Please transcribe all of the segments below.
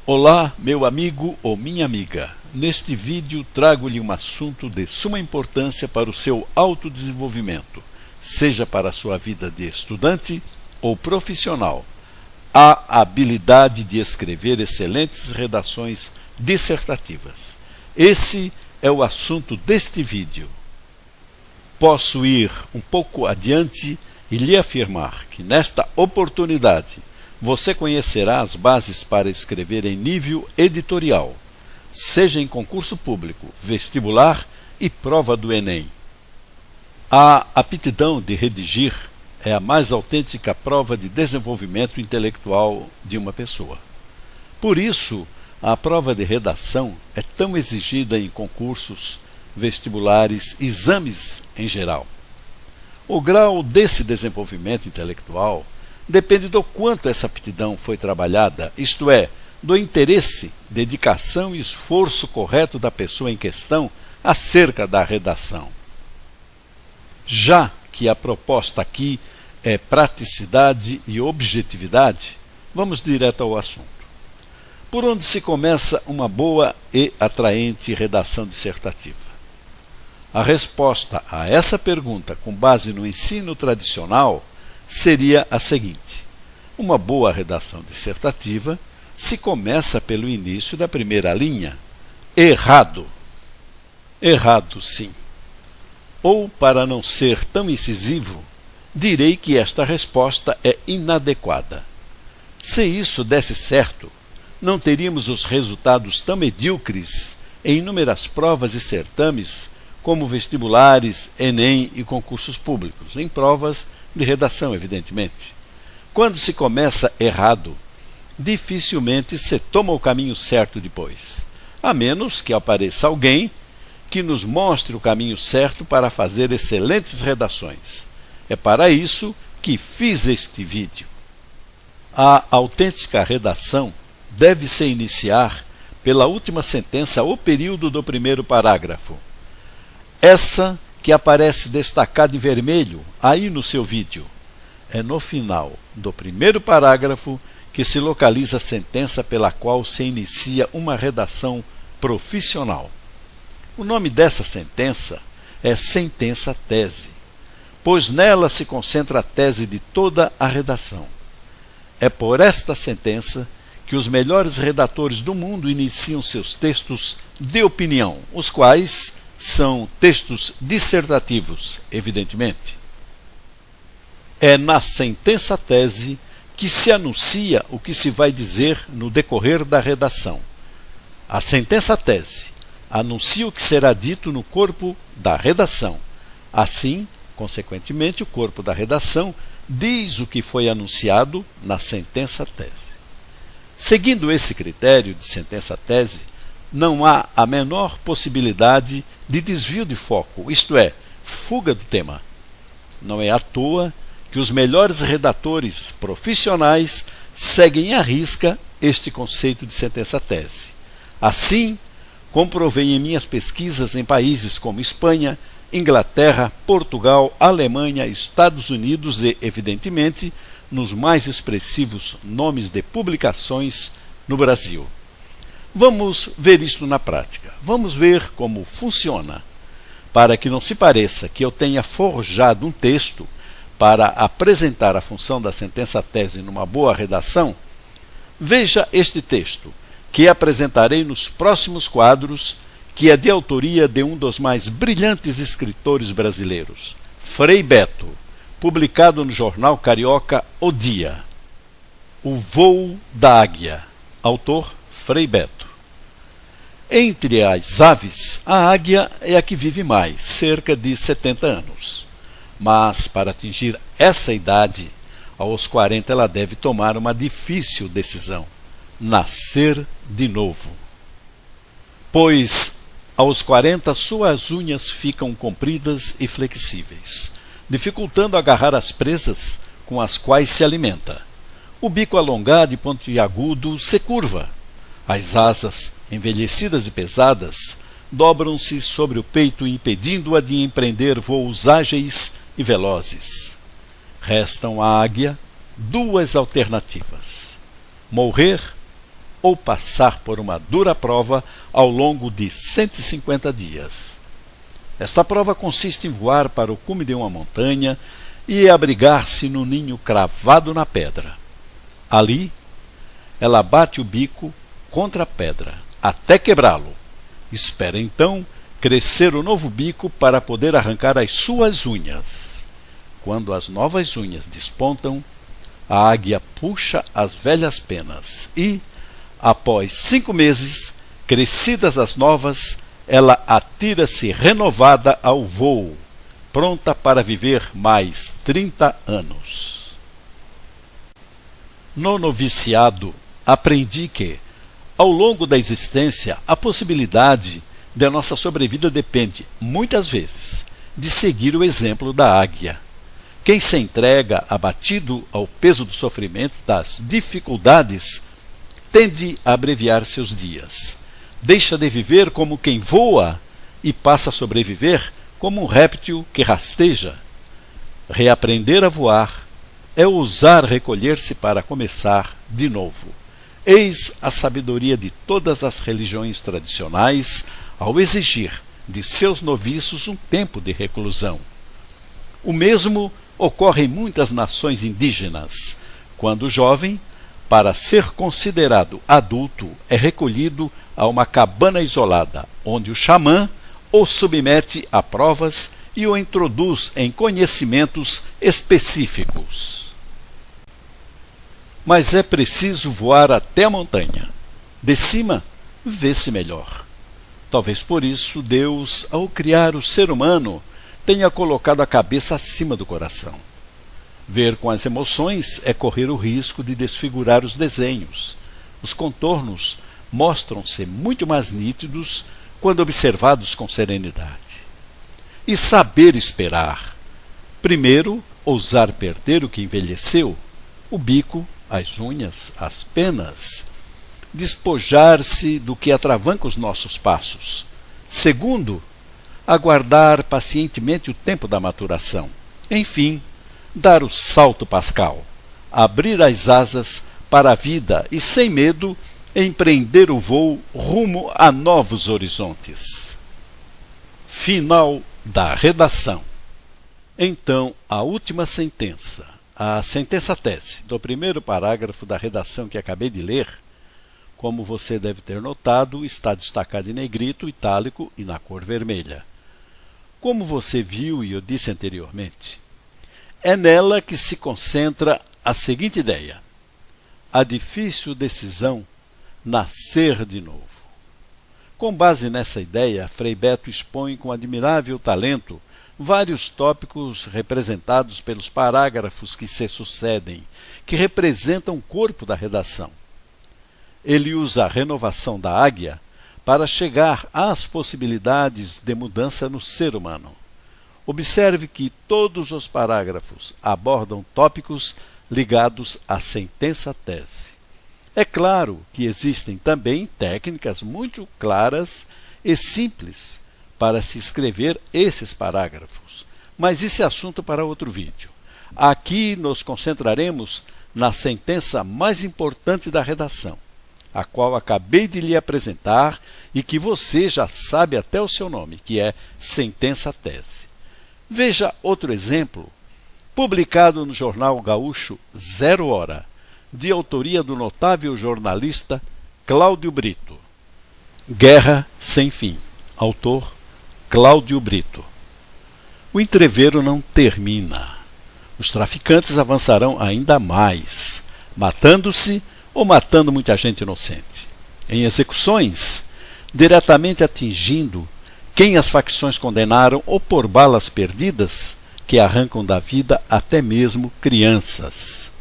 Olá, meu amigo ou minha amiga. Neste vídeo trago-lhe um assunto de suma importância para o seu autodesenvolvimento, seja para a sua vida de estudante ou profissional. A habilidade de escrever excelentes redações dissertativas. Esse é o assunto deste vídeo. Posso ir um pouco adiante e lhe afirmar que nesta oportunidade você conhecerá as bases para escrever em nível editorial, seja em concurso público, vestibular e prova do Enem. A aptidão de redigir é a mais autêntica prova de desenvolvimento intelectual de uma pessoa. Por isso, a prova de redação é tão exigida em concursos, vestibulares, exames em geral. O grau desse desenvolvimento intelectual depende do quanto essa aptidão foi trabalhada, isto é, do interesse, dedicação e esforço correto da pessoa em questão acerca da redação. Já que a proposta aqui é praticidade e objetividade, vamos direto ao assunto. Por onde se começa uma boa e atraente redação dissertativa? A resposta a essa pergunta, com base no ensino tradicional, seria a seguinte: uma boa redação dissertativa se começa pelo início da primeira linha. Errado. Errado, sim. Ou, para não ser tão incisivo, direi que esta resposta é inadequada. Se isso desse certo, não teríamos os resultados tão medíocres em inúmeras provas e certames, como vestibulares, Enem e concursos públicos, em provas de redação, evidentemente. Quando se começa errado, dificilmente se toma o caminho certo depois, a menos que apareça alguém que nos mostre o caminho certo para fazer excelentes redações. É para isso que fiz este vídeo. A autêntica redação deve se iniciar pela última sentença ou período do primeiro parágrafo. Essa que aparece destacada em vermelho aí no seu vídeo. É no final do primeiro parágrafo que se localiza a sentença pela qual se inicia uma redação profissional. O nome dessa sentença é sentença-tese, pois nela se concentra a tese de toda a redação. É por esta sentença que os melhores redatores do mundo iniciam seus textos de opinião, os quais são textos dissertativos, evidentemente. É na sentença-tese que se anuncia o que se vai dizer no decorrer da redação. A sentença-tese anuncia o que será dito no corpo da redação. Assim, consequentemente, o corpo da redação diz o que foi anunciado na sentença-tese. Seguindo esse critério de sentença-tese, não há a menor possibilidade de desvio de foco, isto é, fuga do tema. Não é à toa que os melhores redatores profissionais seguem à risca este conceito de sentença-tese. Assim, comprovei em minhas pesquisas em países como Espanha, Inglaterra, Portugal, Alemanha, Estados Unidos e, evidentemente, nos mais expressivos nomes de publicações no Brasil. Vamos ver isto na prática. Vamos ver como funciona. Para que não se pareça que eu tenha forjado um texto para apresentar a função da sentença-tese numa boa redação, veja este texto, que apresentarei nos próximos quadros, que é de autoria de um dos mais brilhantes escritores brasileiros, Frei Beto, publicado no jornal carioca O Dia. O Voo da Águia, autor Frei Beto. Entre as aves, a águia é a que vive mais, cerca de 70 anos. Mas, para atingir essa idade, aos 40 ela deve tomar uma difícil decisão: nascer de novo. Pois, aos 40, suas unhas ficam compridas e flexíveis, dificultando agarrar as presas com as quais se alimenta. O bico alongado e pontiagudo se curva. As asas, envelhecidas e pesadas, dobram-se sobre o peito, impedindo-a de empreender voos ágeis e velozes. Restam à águia duas alternativas: morrer ou passar por uma dura prova ao longo de 150 dias. Esta prova consiste em voar para o cume de uma montanha e abrigar-se no ninho cravado na pedra. Ali, ela bate o bico contra a pedra, até quebrá-lo. Espera então crescer o novo bico para poder arrancar as suas unhas. Quando as novas unhas despontam, a águia puxa as velhas penas e, após 5 meses, crescidas as novas, ela atira-se renovada ao voo, pronta para viver mais 30 anos. No noviciado, aprendi que, ao longo da existência, a possibilidade de nossa sobrevida depende, muitas vezes, de seguir o exemplo da águia. Quem se entrega abatido ao peso do sofrimento, das dificuldades, tende a abreviar seus dias. Deixa de viver como quem voa e passa a sobreviver como um réptil que rasteja. Reaprender a voar é ousar recolher-se para começar de novo. Eis a sabedoria de todas as religiões tradicionais ao exigir de seus noviços um tempo de reclusão. O mesmo ocorre em muitas nações indígenas, quando o jovem, para ser considerado adulto, é recolhido a uma cabana isolada, onde o xamã o submete a provas e o introduz em conhecimentos específicos. Mas é preciso voar até a montanha. De cima, vê-se melhor. Talvez por isso Deus, ao criar o ser humano, tenha colocado a cabeça acima do coração. Ver com as emoções é correr o risco de desfigurar os desenhos. Os contornos mostram-se muito mais nítidos quando observados com serenidade. E saber esperar. Primeiro, ousar perder o que envelheceu, o bico, as unhas, as penas. Despojar-se do que atravanca os nossos passos. Segundo, aguardar pacientemente o tempo da maturação. Enfim, dar o salto pascal, abrir as asas para a vida e, sem medo, empreender o voo rumo a novos horizontes. Final da redação. Então, a última sentença, a sentença tese do primeiro parágrafo da redação que acabei de ler, como você deve ter notado, está destacada em negrito, itálico e na cor vermelha. Como você viu e eu disse anteriormente, é nela que se concentra a seguinte ideia: a difícil decisão nascer de novo. Com base nessa ideia, Frei Beto expõe com admirável talento vários tópicos representados pelos parágrafos que se sucedem, que representam o corpo da redação. Ele usa a renovação da águia para chegar às possibilidades de mudança no ser humano. Observe que todos os parágrafos abordam tópicos ligados à sentença-tese. É claro que existem também técnicas muito claras e simples para se escrever esses parágrafos, mas isso é assunto para outro vídeo. Aqui nos concentraremos na sentença mais importante da redação, a qual acabei de lhe apresentar e que você já sabe até o seu nome, que é sentença-tese. Veja outro exemplo, publicado no jornal gaúcho Zero Hora, de autoria do notável jornalista Cláudio Brito. Guerra sem fim. Autor Cláudio Brito. O entrevero não termina. Os traficantes avançarão ainda mais, matando-se ou matando muita gente inocente. Em execuções, diretamente atingindo quem as facções condenaram ou por balas perdidas que arrancam da vida até mesmo crianças.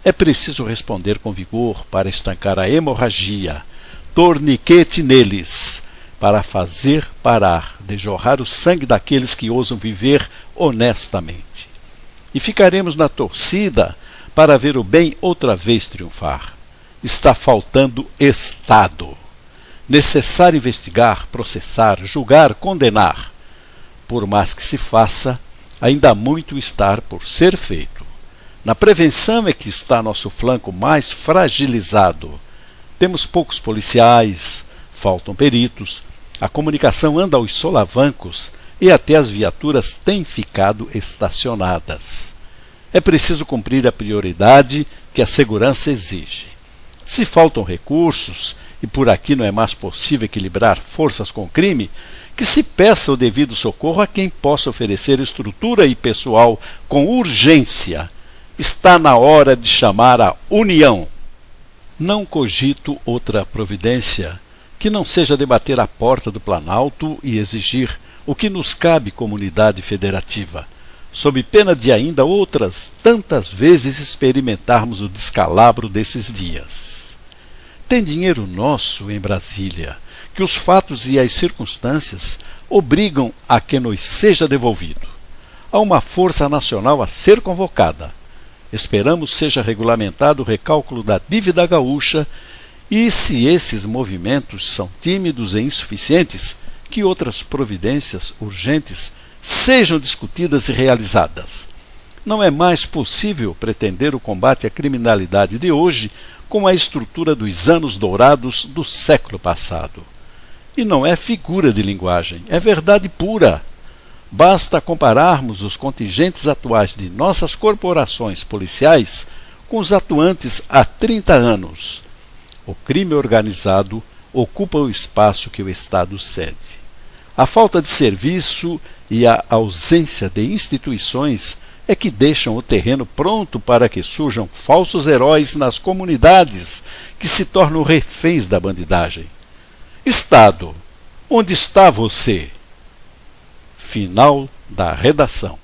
É preciso responder com vigor para estancar a hemorragia, torniquete neles, para fazer parar de jorrar o sangue daqueles que ousam viver honestamente. E ficaremos na torcida para ver o bem outra vez triunfar. Está faltando Estado. Necessário investigar, processar, julgar, condenar. Por mais que se faça, ainda há muito está por ser feito. Na prevenção é que está nosso flanco mais fragilizado. Temos poucos policiais, faltam peritos, a comunicação anda aos solavancos e até as viaturas têm ficado estacionadas. É preciso cumprir a prioridade que a segurança exige. Se faltam recursos e por aqui não é mais possível equilibrar forças com o crime, que se peça o devido socorro a quem possa oferecer estrutura e pessoal com urgência. Está na hora de chamar a união. Não cogito outra providência que não seja debater à porta do Planalto e exigir o que nos cabe como unidade federativa, sob pena de ainda outras tantas vezes experimentarmos o descalabro desses dias. Tem dinheiro nosso em Brasília, que os fatos e as circunstâncias obrigam a que nos seja devolvido. Há uma força nacional a ser convocada. Esperamos seja regulamentado o recálculo da dívida gaúcha e, se esses movimentos são tímidos e insuficientes, que outras providências urgentes sejam discutidas e realizadas. Não é mais possível pretender o combate à criminalidade de hoje com a estrutura dos anos dourados do século passado. E não é figura de linguagem, é verdade pura. Basta compararmos os contingentes atuais de nossas corporações policiais com os atuantes há 30 anos. O crime organizado ocupa o espaço que o Estado cede. A falta de serviço e a ausência de instituições é que deixam o terreno pronto para que surjam falsos heróis nas comunidades que se tornam reféns da bandidagem. Estado, onde está você? Final da redação.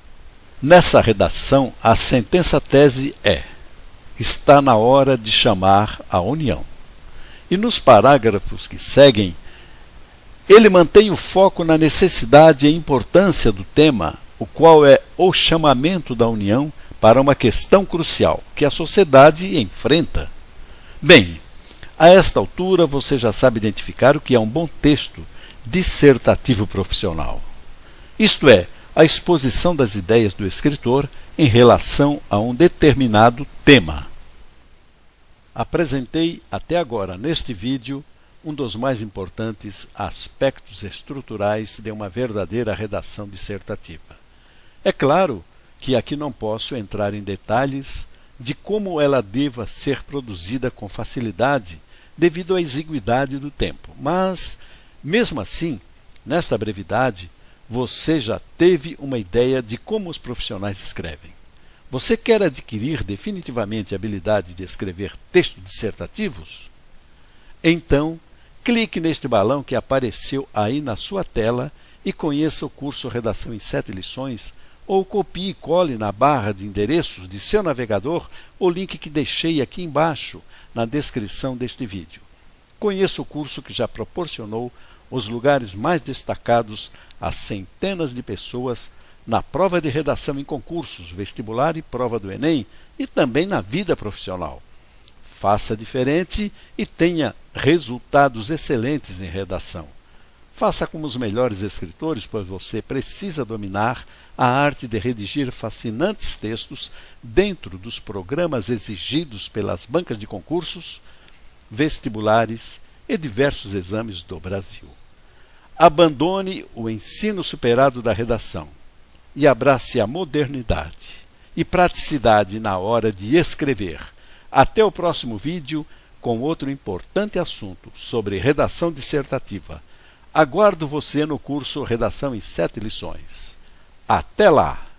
Nessa redação, a sentença-tese é: está na hora de chamar a união. E nos parágrafos que seguem, ele mantém o foco na necessidade e importância do tema, o qual é o chamamento da união para uma questão crucial que a sociedade enfrenta. Bem, a esta altura você já sabe identificar o que é um bom texto dissertativo profissional. Isto é, a exposição das ideias do escritor em relação a um determinado tema. Apresentei até agora neste vídeo um dos mais importantes aspectos estruturais de uma verdadeira redação dissertativa. É claro que aqui não posso entrar em detalhes de como ela deva ser produzida com facilidade devido à exiguidade do tempo, mas, mesmo assim, nesta brevidade, você já teve uma ideia de como os profissionais escrevem. Você quer adquirir definitivamente a habilidade de escrever textos dissertativos? Então, clique neste balão que apareceu aí na sua tela e conheça o curso Redação em 7 lições, ou copie e cole na barra de endereços de seu navegador o link que deixei aqui embaixo na descrição deste vídeo. Conheça o curso que já proporcionou os lugares mais destacados a centenas de pessoas na prova de redação em concursos, vestibular e prova do Enem e também na vida profissional. Faça diferente e tenha resultados excelentes em redação. Faça como os melhores escritores, pois você precisa dominar a arte de redigir fascinantes textos dentro dos programas exigidos pelas bancas de concursos, vestibulares e diversos exames do Brasil. Abandone o ensino superado da redação e abrace a modernidade e praticidade na hora de escrever. Até o próximo vídeo com outro importante assunto sobre redação dissertativa. Aguardo você no curso Redação em 7 lições. Até lá!